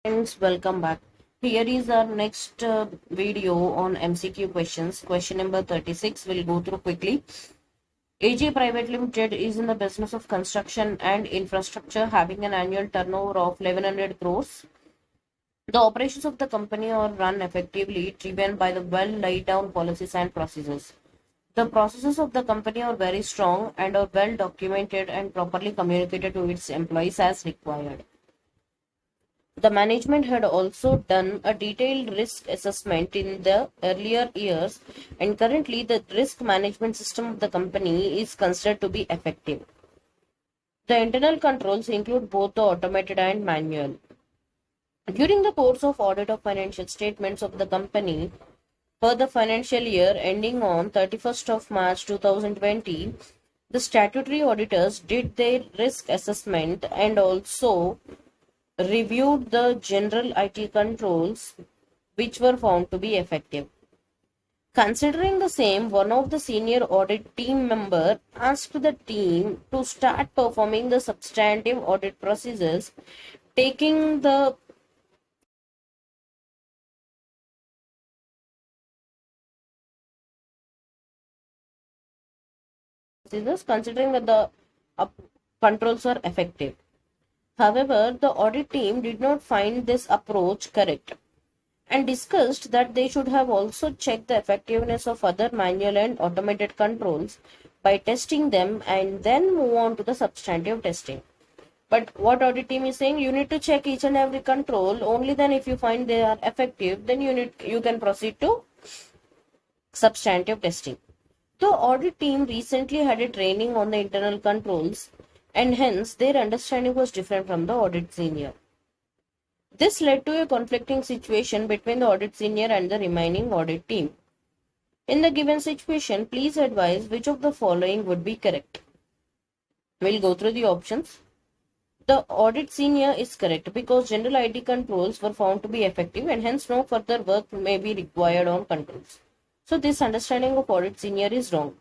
Friends, welcome back. Here is our next video on MCQ questions. Question number 36 we'll go through quickly. AG Private Limited is in the business of construction and infrastructure, having an annual turnover of 1100 crores. The operations of the company are run effectively, driven by the well laid down policies and procedures. The processes of the company are very strong and are well documented and properly communicated to its employees as required. The management had also done a detailed risk assessment in the earlier years, and currently the risk management system of the company is considered to be effective. The internal controls include both the automated and manual. During the course of audit of financial statements of the company for the financial year ending on 31st of March 2020, the statutory auditors did their risk assessment and also reviewed the general IT controls which were found to be effective. Considering the same, one of the senior audit team member asked the team to start performing the substantive audit procedures, taking the procedures considering that the controls are effective. However, the audit team did not find this approach correct and discussed that they should have also checked the effectiveness of other manual and automated controls by testing them and then move on to the substantive testing. But what audit team is saying, you need to check each and every control. Only then if you find they are effective, then you can proceed to substantive testing. The audit team recently had a training on the internal controls, and hence their understanding was different from the audit senior. This led to a conflicting situation between the audit senior and the remaining audit team. In the given situation, please advise which of the following would be correct. We'll go through the options. The audit senior is correct because general IT controls were found to be effective and hence no further work may be required on controls. So this understanding of audit senior is wrong.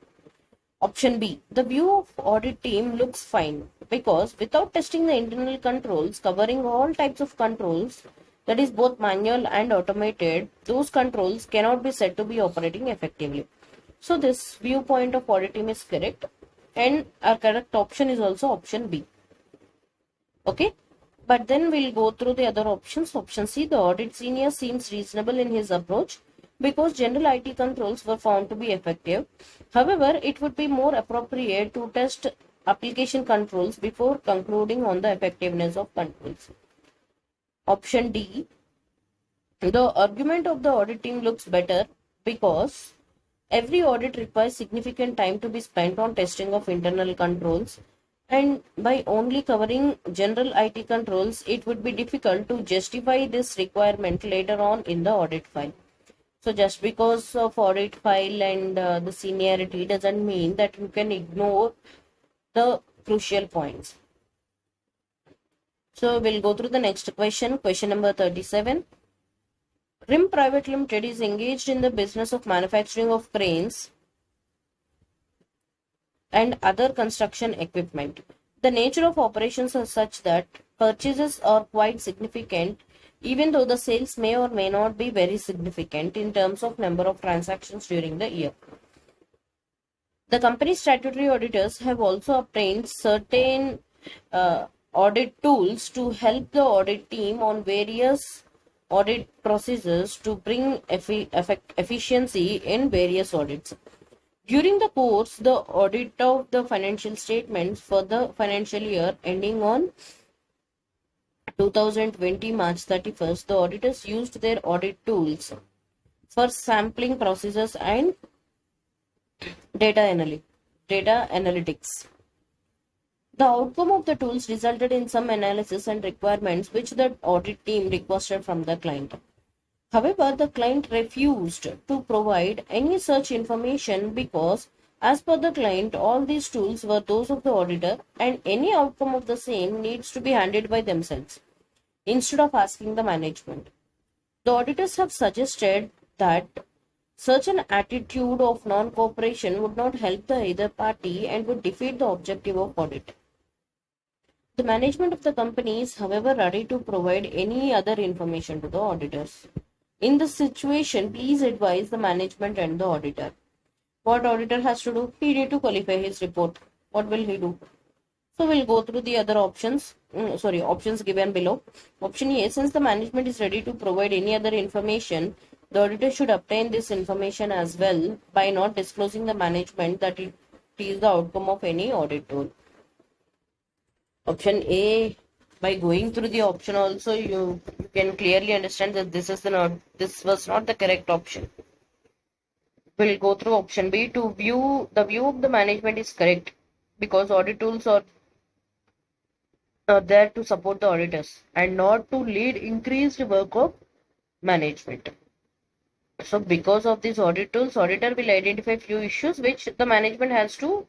Option B. The view of audit team looks fine because without testing the internal controls covering all types of controls, that is both manual and automated, those controls cannot be said to be operating effectively. So this viewpoint of audit team is correct, and our correct option is also option B. Okay, but then we'll go through the other options. Option C, the audit senior seems reasonable in his approach because general IT controls were found to be effective. However, it would be more appropriate to test application controls before concluding on the effectiveness of controls. Option D, the argument of the audit team looks better because every audit requires significant time to be spent on testing of internal controls, and by only covering general IT controls, it would be difficult to justify this requirement later on in the audit file. So just because of audit file and the seniority doesn't mean that you can ignore the crucial points. So we'll go through the next question. Question number 37. RIM Private Limited is engaged in the business of manufacturing of cranes and other construction equipment. The nature of operations are such that purchases are quite significant, even though the sales may or may not be very significant in terms of number of transactions during the year. The company's statutory auditors have also obtained certain audit tools to help the audit team on various audit procedures to bring efficiency in various audits. During the course, the audit of the financial statements for the financial year ending on 2020 March 31st, the auditors used their audit tools for sampling procedures and data analytics. The outcome of the tools resulted in some analysis and requirements which the audit team requested from the client. However, the client refused to provide any such information because, as per the client, all these tools were those of the auditor and any outcome of the same needs to be handled by themselves instead of asking the management. The auditors have suggested that such an attitude of non-cooperation would not help the either party and would defeat the objective of audit. The management of the company is, however, ready to provide any other information to the auditors. In this situation, please advise the management and the auditor. What auditor has to do? He need to qualify his report. What will he do? So we'll go through the other options. Options given below. Option A, since the management is ready to provide any other information, the auditor should obtain this information as well by not disclosing the management that it is the outcome of any audit rule. Option A, by going through the option also, you can clearly understand that this was not the correct option. We'll go through option B. To view the view of the management is correct because audit tools are there to support the auditors and not to lead increased work of management. So because of these audit tools, auditor will identify few issues which the management has to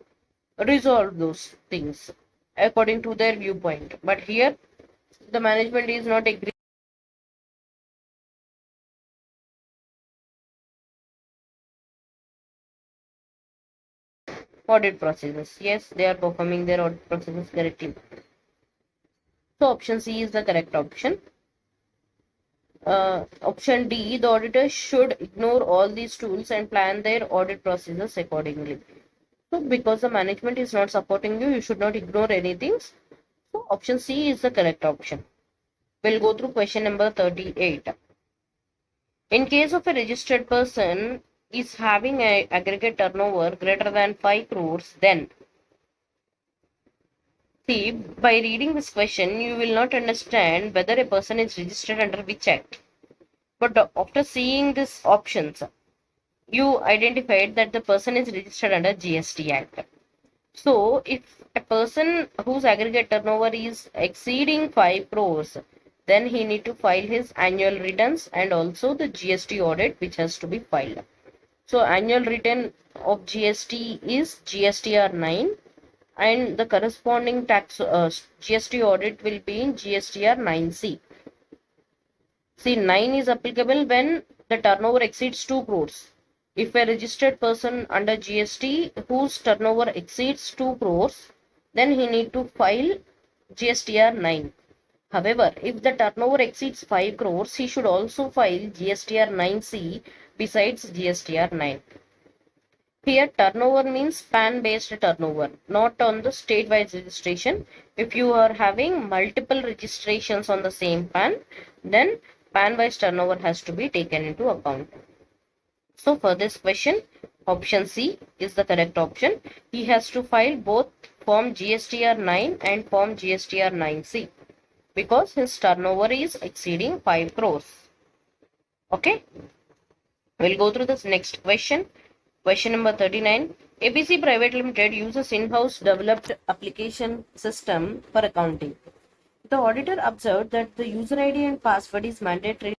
resolve those things according to their viewpoint. But here the management is not agreeing. Audit processes. Yes, they are performing their audit processes correctly. So option C is the correct option. Option D, the auditor should ignore all these tools and plan their audit processes accordingly. So because the management is not supporting you, you should not ignore anything. So option C is the correct option. We'll go through question number 38. In case of a registered person is having a aggregate turnover greater than 5 crores, then see, by reading this question, you will not understand whether a person is registered under which act. But after seeing these options, you identified that the person is registered under GST Act. So, if a person whose aggregate turnover is exceeding 5 crores, then he need to file his annual returns and also the GST audit which has to be filed. So, annual return of GST is GSTR 9 and the corresponding tax GST audit will be in GSTR 9C. See, 9 is applicable when the turnover exceeds 2 crores. If a registered person under GST whose turnover exceeds 2 crores, then he need to file GSTR 9. However, if the turnover exceeds 5 crores, he should also file GSTR 9C besides GSTR 9. Here, turnover means PAN based turnover, not on the state-wise registration. If you are having multiple registrations on the same PAN, then PAN-wise turnover has to be taken into account. So for this question, option C is the correct option. He has to file both Form GSTR 9 and Form GSTR 9C because his turnover is exceeding 5 crores. Okay, we'll go through this next question. Question number 39. ABC Private Limited uses in-house developed application system for accounting. The auditor observed that the user ID and password is mandatory.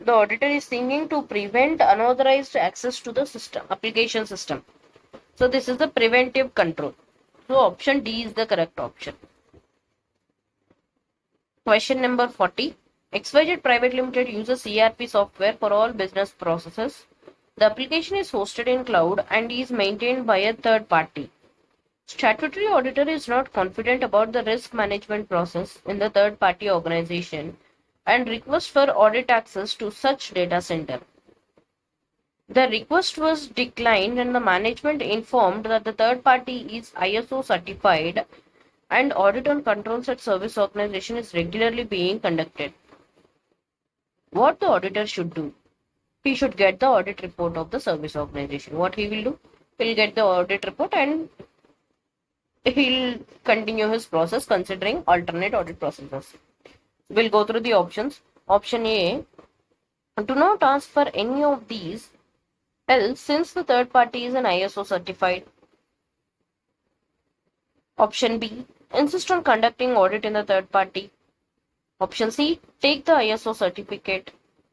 The auditor is thinking to prevent unauthorized access to the system, application system. So this is the preventive control. So option D is the correct option. Question number 40. XYZ Private Limited uses ERP software for all business processes. The application is hosted in cloud and is maintained by a third party. Statutory auditor is not confident about the risk management process in the third party organization and requests for audit access to such data center. The request was declined and the management informed that the third party is ISO certified and audit on controls at service organization is regularly being conducted. What the auditor should do? He should get the audit report of the service organization. What he will do? He'll get the audit report and he'll continue his process considering alternate audit processes. We'll go through the options. Option A, do not ask for any of these else since the third party is an ISO certified. Option B, insist on conducting audit in the third party. Option C, take the ISO certificate.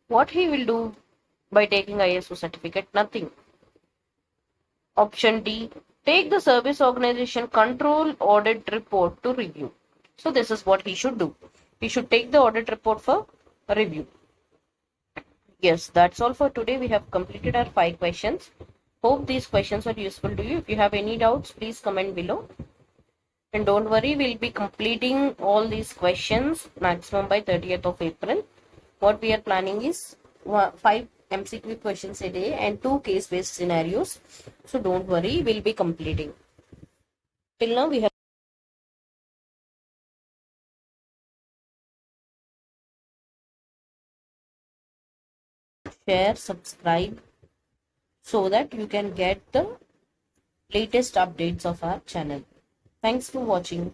What he will do by taking ISO certificate? Nothing. Option D, take the service organization control audit report to review. So this is what he should do. He should take the audit report for review. Yes, that's all for today. We have completed our 5 questions. Hope these questions are useful to you. If you have any doubts, please comment below. And don't worry, we'll be completing all these questions maximum by 30th of April. What we are planning is 5 MCQ questions a day and 2 case-based scenarios. So don't worry, we'll be completing. Till now, we have share, subscribe so that you can get the latest updates of our channel. Thanks for watching.